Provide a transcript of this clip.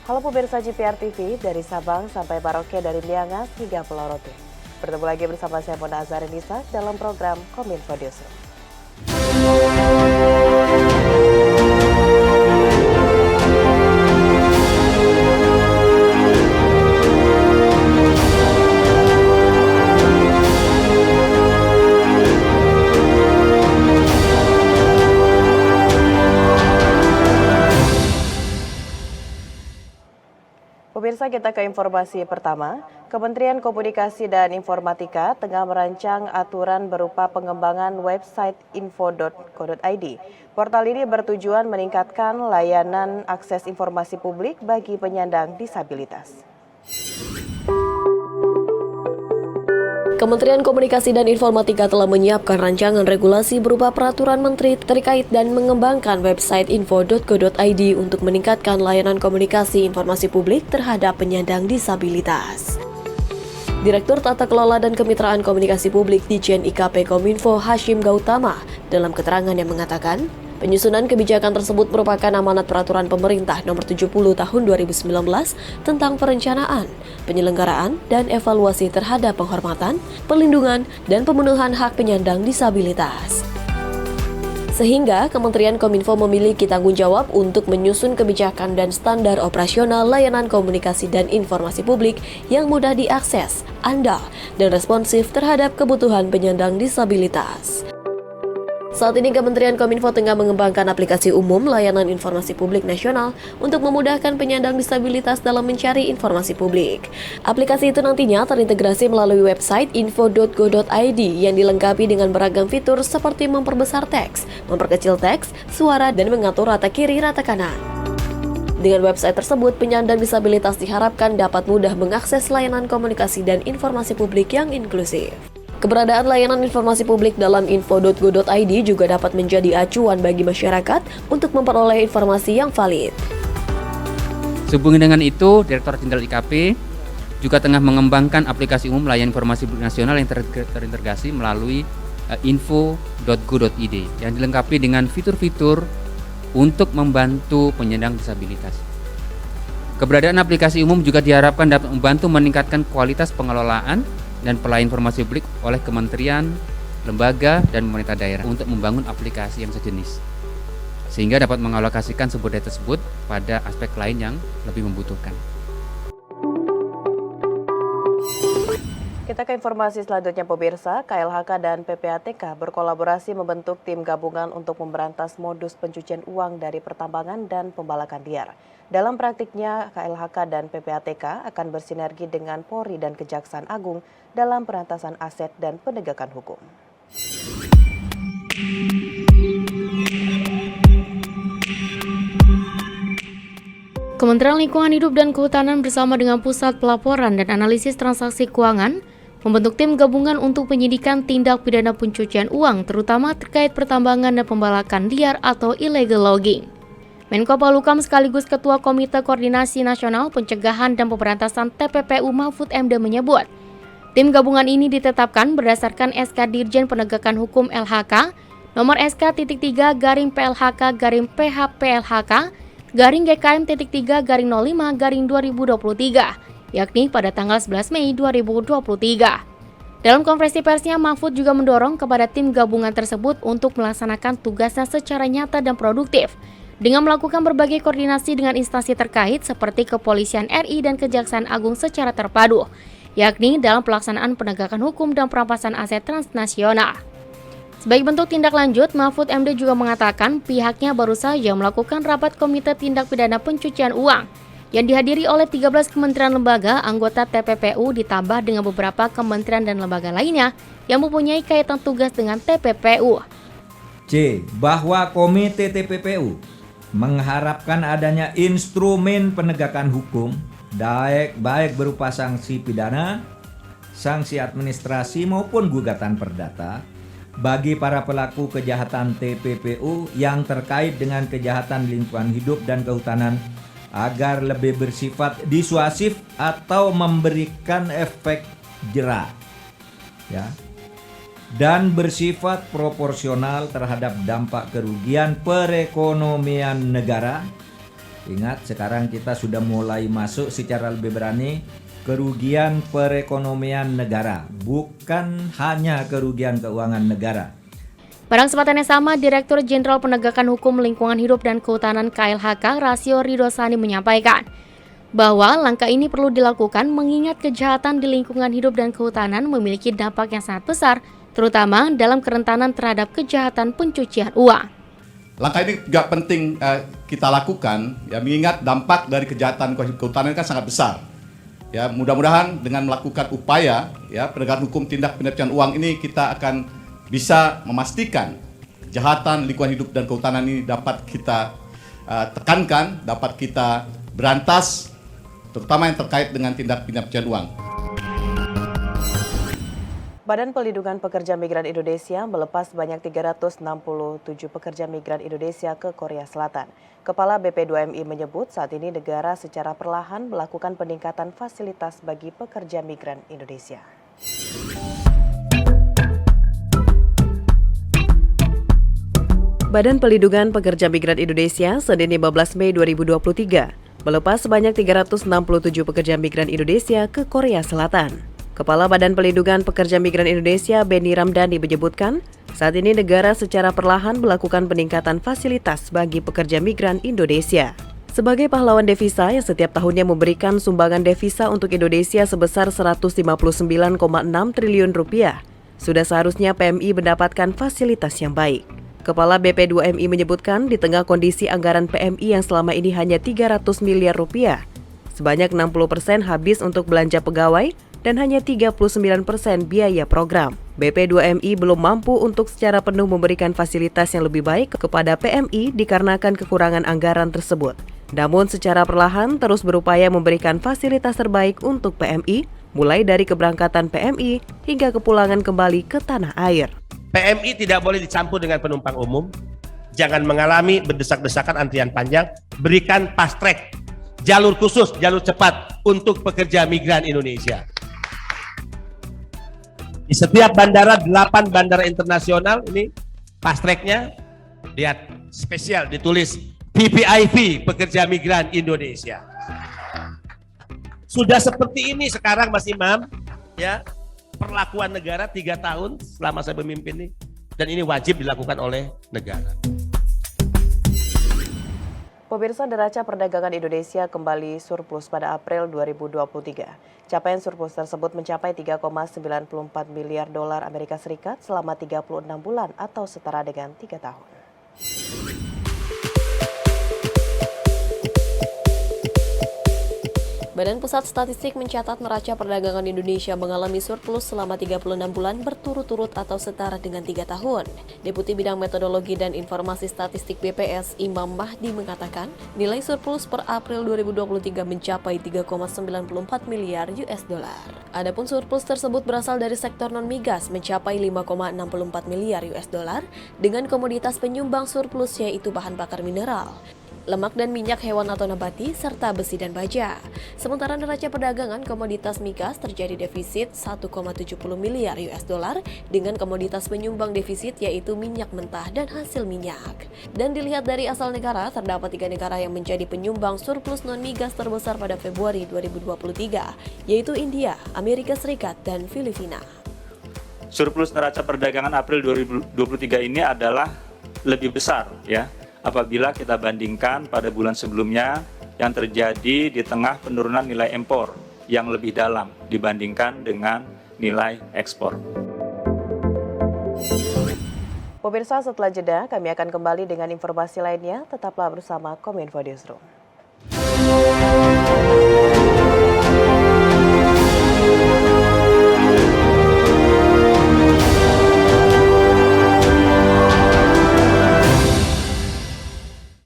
Halo pemirsa GPR TV, dari Sabang sampai Merauke, dari Miangas hingga Pulau Rote. Bertemu lagi bersama saya Mona Azarenisa dalam program Kominfo Newsroom. Pemirsa, kita ke informasi pertama. Kementerian Komunikasi dan Informatika tengah merancang aturan berupa pengembangan website info.co.id. Portal ini bertujuan meningkatkan layanan akses informasi publik bagi penyandang disabilitas. Kementerian Komunikasi dan Informatika telah menyiapkan rancangan regulasi berupa peraturan menteri terkait dan mengembangkan website info.co.id untuk meningkatkan layanan komunikasi informasi publik terhadap penyandang disabilitas. Direktur Tata Kelola dan Kemitraan Komunikasi Publik Ditjen IKP Kominfo Hashim Gautama dalam keterangannya mengatakan, penyusunan kebijakan tersebut merupakan amanat peraturan pemerintah nomor 70 tahun 2019 tentang perencanaan, penyelenggaraan, dan evaluasi terhadap penghormatan, perlindungan, dan pemenuhan hak penyandang disabilitas. Sehingga Kementerian Kominfo memiliki tanggung jawab untuk menyusun kebijakan dan standar operasional layanan komunikasi dan informasi publik yang mudah diakses, andal, dan responsif terhadap kebutuhan penyandang disabilitas. Saat ini Kementerian Kominfo tengah mengembangkan aplikasi umum layanan informasi publik nasional untuk memudahkan penyandang disabilitas dalam mencari informasi publik. Aplikasi itu nantinya terintegrasi melalui website info.go.id yang dilengkapi dengan beragam fitur seperti memperbesar teks, memperkecil teks, suara, dan mengatur rata kiri, rata kanan. Dengan website tersebut, penyandang disabilitas diharapkan dapat mudah mengakses layanan komunikasi dan informasi publik yang inklusif. Keberadaan layanan informasi publik dalam info.go.id juga dapat menjadi acuan bagi masyarakat untuk memperoleh informasi yang valid. Sehubungan dengan itu, Direktur Jenderal IKP juga tengah mengembangkan aplikasi umum layanan informasi publik nasional yang terintegrasi melalui info.go.id yang dilengkapi dengan fitur-fitur untuk membantu penyandang disabilitas. Keberadaan aplikasi umum juga diharapkan dapat membantu meningkatkan kualitas pengelolaan dan pelayanan informasi publik oleh kementerian, lembaga, dan pemerintah daerah untuk membangun aplikasi yang sejenis, sehingga dapat mengalokasikan sumber daya tersebut pada aspek lain yang lebih membutuhkan. Kita ke informasi selanjutnya pemirsa, KLHK dan PPATK berkolaborasi membentuk tim gabungan untuk memberantas modus pencucian uang dari pertambangan dan pembalakan liar. Dalam praktiknya, KLHK dan PPATK akan bersinergi dengan Polri dan Kejaksaan Agung dalam pemberantasan aset dan penegakan hukum. Kementerian Lingkungan Hidup dan Kehutanan bersama dengan Pusat Pelaporan dan Analisis Transaksi Keuangan membentuk tim gabungan untuk penyidikan tindak pidana pencucian uang, terutama terkait pertambangan dan pembalakan liar atau illegal logging. Menko Polhukam sekaligus Ketua Komite Koordinasi Nasional Pencegahan dan Pemberantasan TPPU Mahfud MD menyebut, tim gabungan ini ditetapkan berdasarkan SK Dirjen Penegakan Hukum LHK nomor SK.3/PLHK/PHPLHK /GKM.3/05/2023, yakni pada tanggal 11 Mei 2023. Dalam konferensi persnya, Mahfud juga mendorong kepada tim gabungan tersebut untuk melaksanakan tugasnya secara nyata dan produktif, dengan melakukan berbagai koordinasi dengan instansi terkait seperti Kepolisian RI dan Kejaksaan Agung secara terpadu, yakni dalam pelaksanaan penegakan hukum dan perampasan aset transnasional. Sebagai bentuk tindak lanjut, Mahfud MD juga mengatakan pihaknya baru saja melakukan rapat Komite Tindak Pidana Pencucian Uang yang dihadiri oleh 13 kementerian lembaga anggota TPPU ditambah dengan beberapa kementerian dan lembaga lainnya yang mempunyai kaitan tugas dengan TPPU. C. Bahwa Komite TPPU mengharapkan adanya instrumen penegakan hukum baik berupa sanksi pidana, sanksi administrasi maupun gugatan perdata bagi para pelaku kejahatan TPPU yang terkait dengan kejahatan lingkungan hidup dan kehutanan agar lebih bersifat disuasif atau memberikan efek jera, ya, dan bersifat proporsional terhadap dampak kerugian perekonomian negara Ingat, sekarang kita sudah mulai masuk secara lebih berani kerugian perekonomian negara, bukan hanya kerugian keuangan negara. Pada kesempatan yang sama, Direktur Jenderal Penegakan Hukum Lingkungan Hidup dan Kehutanan KLHK Rasio Ridosani menyampaikan bahwa langkah ini perlu dilakukan mengingat kejahatan di lingkungan hidup dan kehutanan memiliki dampak yang sangat besar, terutama dalam kerentanan terhadap kejahatan pencucian uang. Langkah ini juga penting kita lakukan, ya, mengingat dampak dari kejahatan kehutanan kan sangat besar. Ya, mudah-mudahan dengan melakukan upaya, ya, penegakan hukum tindak pencucian uang ini kita akan bisa memastikan kejahatan lingkungan hidup dan kehutanan ini dapat kita tekankan, dapat kita berantas, terutama yang terkait dengan tindak pencucian uang. Badan Pelindungan Pekerja Migran Indonesia melepas sebanyak 367 pekerja migran Indonesia ke Korea Selatan. Kepala BP2MI menyebut saat ini negara secara perlahan melakukan peningkatan fasilitas bagi pekerja migran Indonesia. Badan Pelindungan Pekerja Migran Indonesia Senin 15 Mei 2023 melepas sebanyak 367 pekerja migran Indonesia ke Korea Selatan. Kepala Badan Pelindungan Pekerja Migran Indonesia Benny Ramdhani menyebutkan, saat ini negara secara perlahan melakukan peningkatan fasilitas bagi pekerja migran Indonesia. Sebagai pahlawan devisa yang setiap tahunnya memberikan sumbangan devisa untuk Indonesia sebesar 159,6 triliun rupiah, sudah seharusnya PMI mendapatkan fasilitas yang baik. Kepala BP2MI menyebutkan di tengah kondisi anggaran PMI yang selama ini hanya 300 miliar rupiah, sebanyak 60% habis untuk belanja pegawai dan hanya 39% biaya program. BP2MI belum mampu untuk secara penuh memberikan fasilitas yang lebih baik kepada PMI dikarenakan kekurangan anggaran tersebut. Namun secara perlahan terus berupaya memberikan fasilitas terbaik untuk PMI, mulai dari keberangkatan PMI hingga kepulangan kembali ke tanah air. PMI tidak boleh dicampur dengan penumpang umum, jangan mengalami berdesak-desakan antrian panjang, berikan fast track, jalur khusus, jalur cepat untuk pekerja migran Indonesia. Di setiap bandara, 8 bandara internasional ini fast track-nya, lihat spesial ditulis PPIV pekerja migran Indonesia. Sudah seperti ini sekarang Mas Imam, ya, perlakuan negara 3 tahun selama saya memimpin ini, dan ini wajib dilakukan oleh negara. Pemirsa, neraca perdagangan Indonesia kembali surplus pada April 2023. Capaian surplus tersebut mencapai 3,94 miliar dolar Amerika Serikat selama 36 bulan atau setara dengan 3 tahun. Badan Pusat Statistik mencatat neraca perdagangan Indonesia mengalami surplus selama 36 bulan berturut-turut atau setara dengan 3 tahun. Deputi Bidang Metodologi dan Informasi Statistik BPS Imam Mahdi mengatakan, nilai surplus per April 2023 mencapai 3,94 miliar US dollar. Adapun surplus tersebut berasal dari sektor non-migas mencapai 5,64 miliar US dollar dengan komoditas penyumbang surplus yaitu bahan bakar mineral, lemak dan minyak hewan atau nabati, serta besi dan baja. Sementara neraca perdagangan komoditas migas terjadi defisit 1,70 miliar US dollar dengan komoditas penyumbang defisit yaitu minyak mentah dan hasil minyak. Dan dilihat dari asal negara, terdapat 3 negara yang menjadi penyumbang surplus non-migas terbesar pada Februari 2023, yaitu India, Amerika Serikat, dan Filipina. Surplus neraca perdagangan April 2023 ini adalah lebih besar, ya, apabila kita bandingkan pada bulan sebelumnya yang terjadi di tengah penurunan nilai impor yang lebih dalam dibandingkan dengan nilai ekspor. Pemirsa, setelah jeda kami akan kembali dengan informasi lainnya. Tetaplah bersama Kominfo Newsroom.